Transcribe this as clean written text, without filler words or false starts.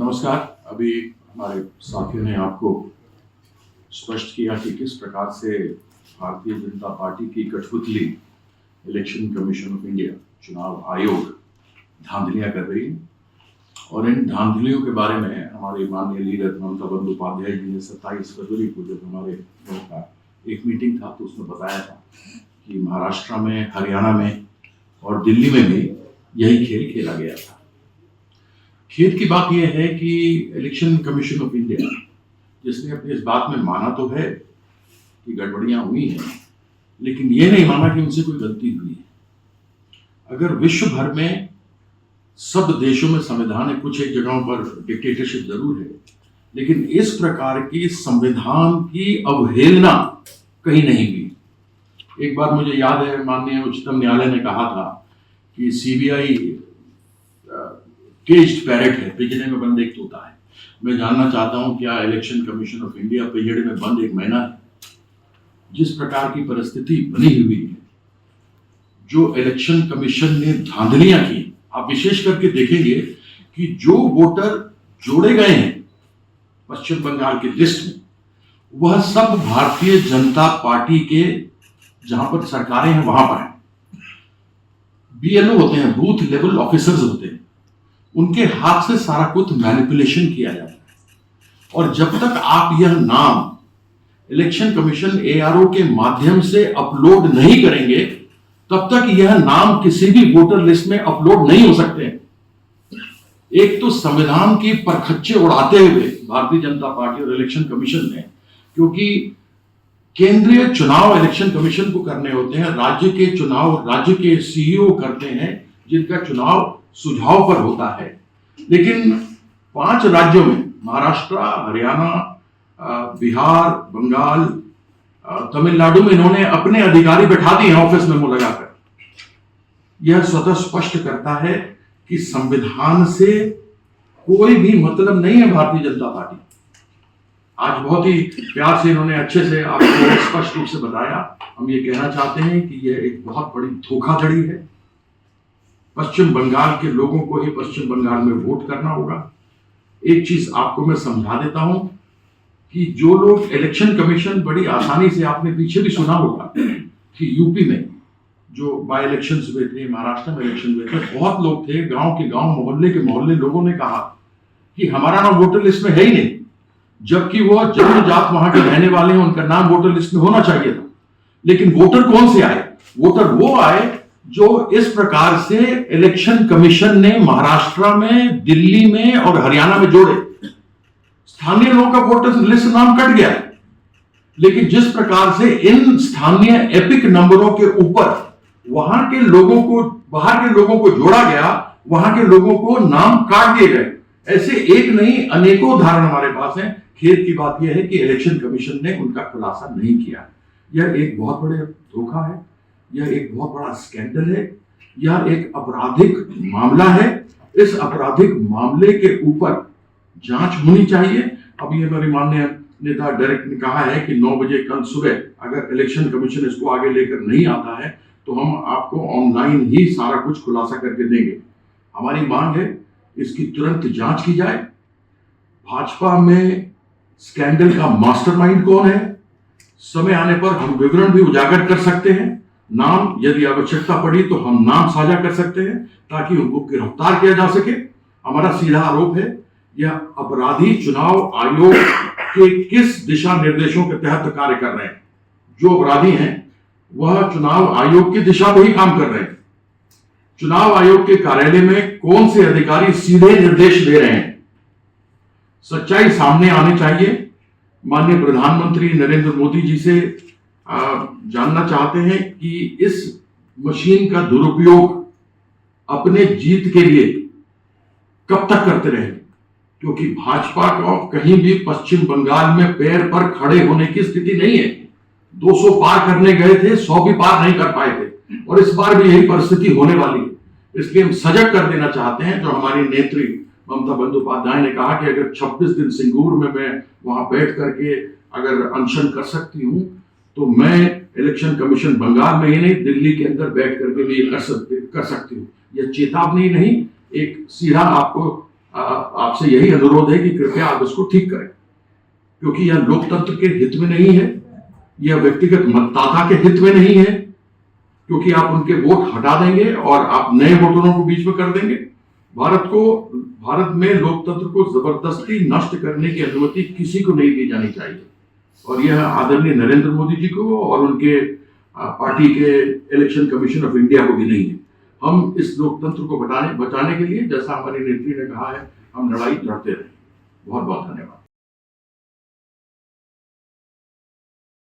नमस्कार। अभी हमारे साथियों ने आपको स्पष्ट किया कि किस प्रकार से भारतीय जनता पार्टी की कठपुतली इलेक्शन कमीशन ऑफ इंडिया, चुनाव आयोग धांधलियां कर रही है। और इन धांधलियों के बारे में हमारे माननीय लीडर ममता बंदोपाध्याय जी ने 27 फरवरी को जब हमारे दल का एक मीटिंग था तो उसमें बताया था कि महाराष्ट्र में, हरियाणा में और दिल्ली में भी यही खेल खेला गया था। खेद की बात यह है कि इलेक्शन कमीशन ऑफ इंडिया, जिसने अपनी इस बात में माना तो है कि गड़बड़ियां हुई हैं, लेकिन ये नहीं माना कि उनसे कोई गलती हुई है। अगर विश्व भर में सब देशों में संविधान है, कुछ एक जगहों पर डिक्टेटरशिप जरूर है, लेकिन इस प्रकार की संविधान की अवहेलना कहीं नहीं हुई। एक बार मुझे याद है, माननीय उच्चतम न्यायालय ने कहा था कि सीबीआई केज्ड पैरेट है, पिंजरे में बंद एक तोता है। मैं जानना चाहता हूं क्या इलेक्शन कमीशन ऑफ इंडिया पिंजरे में बंद एक मैना है? जिस प्रकार की परिस्थिति बनी हुई है, जो इलेक्शन कमीशन ने धांधलियां की, आप विशेष करके देखेंगे कि जो वोटर जोड़े गए हैं पश्चिम बंगाल की लिस्ट में, वह सब भारतीय जनता पार्टी के जहां पर सरकारें हैं वहां पर है। बीएलओ होते हैं, बूथ लेवल ऑफिसर्स होते हैं, उनके हाथ से सारा कुछ मैनिपुलेशन किया जाता है। और जब तक आप यह नाम इलेक्शन कमीशन एआरओ के माध्यम से अपलोड नहीं करेंगे, तब तक यह नाम किसी भी वोटर लिस्ट में अपलोड नहीं हो सकते। एक तो संविधान की परखच्चे उड़ाते हुए भारतीय जनता पार्टी और इलेक्शन कमीशन ने, क्योंकि केंद्रीय चुनाव इलेक्शन कमीशन को करने होते हैं, राज्य के चुनाव राज्य के सीईओ करते हैं, जिनका चुनाव सुझाव पर होता है। लेकिन 5 राज्यों में, महाराष्ट्र, हरियाणा, बिहार, बंगाल, तमिलनाडु में इन्होंने अपने अधिकारी बैठा दिए हैं ऑफिस में मुंह लगाकर। यह स्वतः स्पष्ट करता है कि संविधान से कोई भी मतलब नहीं है भारतीय जनता पार्टी। आज बहुत ही प्यार से इन्होंने अच्छे से आपको स्पष्ट रूप से बताया। हम ये कहना चाहते हैं कि यह एक बहुत बड़ी धोखाधड़ी है। पश्चिम बंगाल के लोगों को ही पश्चिम बंगाल में वोट करना होगा। एक चीज आपको मैं समझा देता हूं कि जो लोग इलेक्शन कमीशन, बड़ी आसानी से आपने पीछे भी सुना होगा कि यूपी में जो बाय इलेक्शंस हुए थे, महाराष्ट्र में इलेक्शन हुए थे, बहुत लोग थे, गांव के गांव, मोहल्ले के मोहल्ले लोगों ने कहा कि हमारा नाम वोटर लिस्ट में है ही नहीं, जबकि वो जन्मजात वहां के रहने वाले हैं, उनका नाम वोटर लिस्ट में होना चाहिए था। लेकिन वोटर कौन से आए? वोटर वो आए जो इस प्रकार से इलेक्शन कमीशन ने महाराष्ट्र में, दिल्ली में और हरियाणा में जोड़े। स्थानीय लोगों का वोटर लिस्ट नाम कट गया, लेकिन जिस प्रकार से इन स्थानीय एपिक नंबरों के ऊपर वहां के लोगों को, बाहर के लोगों को जोड़ा गया, वहां के लोगों को नाम काट दिए गए। ऐसे एक नहीं, अनेकों उदाहरण हमारे पास हैं। खेद की बात यह है कि इलेक्शन कमीशन ने उनका खुलासा नहीं किया। यह एक बहुत बड़े धोखा है, यह एक बहुत बड़ा स्कैंडल है, यह एक आपराधिक मामला है। इस आपराधिक मामले के ऊपर जांच होनी चाहिए। अब ये मेरे माननीय नेता डायरेक्ट ने कहा है कि 9 बजे कल सुबह अगर इलेक्शन कमीशन इसको आगे लेकर नहीं आता है तो हम आपको ऑनलाइन ही सारा कुछ खुलासा करके देंगे। हमारी मांग है इसकी तुरंत जांच की जाए। भाजपा में स्कैंडल का मास्टरमाइंड कौन है, समय आने पर हम विवरण भी उजागर कर सकते हैं। नाम, यदि आवश्यकता पड़ी तो हम नाम साझा कर सकते हैं ताकि उनको गिरफ्तार किया जा सके। हमारा सीधा आरोप है यह अपराधी चुनाव आयोग के किस दिशा निर्देशों के तहत कार्य कर रहे हैं। जो अपराधी हैं वह चुनाव आयोग की दिशा में ही काम कर रहे हैं। चुनाव आयोग के कार्यालय में कौन से अधिकारी सीधे निर्देश दे रहे हैं, सच्चाई सामने आनी चाहिए। माननीय प्रधानमंत्री नरेंद्र मोदी जी से जानना चाहते हैं कि इस मशीन का दुरुपयोग अपने जीत के लिए कब तक करते रहेंगे, क्योंकि भाजपा को कहीं भी पश्चिम बंगाल में पैर पर खड़े होने की स्थिति नहीं है। 200 पार करने गए थे, 100 भी पार नहीं कर पाए थे, और इस बार भी यही परिस्थिति होने वाली है। इसलिए हम सजग कर देना चाहते हैं। जो हमारी नेत्री ममता बंदोपाध्याय ने कहा कि अगर 26 दिन सिंगूर में मैं वहां बैठ करके अगर अनशन कर सकती हूं, तो मैं इलेक्शन कमीशन बंगाल में ही नहीं, दिल्ली के अंदर बैठ करके भी कर सकती हूँ। यह चेतावनी नहीं, एक सीधा आपको आपसे यही अनुरोध है कि कृपया आप इसको ठीक करें, क्योंकि यह लोकतंत्र के हित में नहीं है, यह व्यक्तिगत मतदाता के हित में नहीं है, क्योंकि आप उनके वोट हटा देंगे और आप नए वोटरों को बीच में कर देंगे। भारत में लोकतंत्र को जबरदस्ती नष्ट करने की अनुमति किसी को नहीं दी जानी चाहिए, और यह आदरणीय नरेंद्र मोदी जी को और उनके पार्टी के इलेक्शन कमीशन ऑफ इंडिया को भी नहीं है। हम इस लोकतंत्र को बचाने के लिए, जैसा हमारी नेत्री ने कहा है, हम लड़ाई लड़ते रहे। बहुत बहुत धन्यवाद।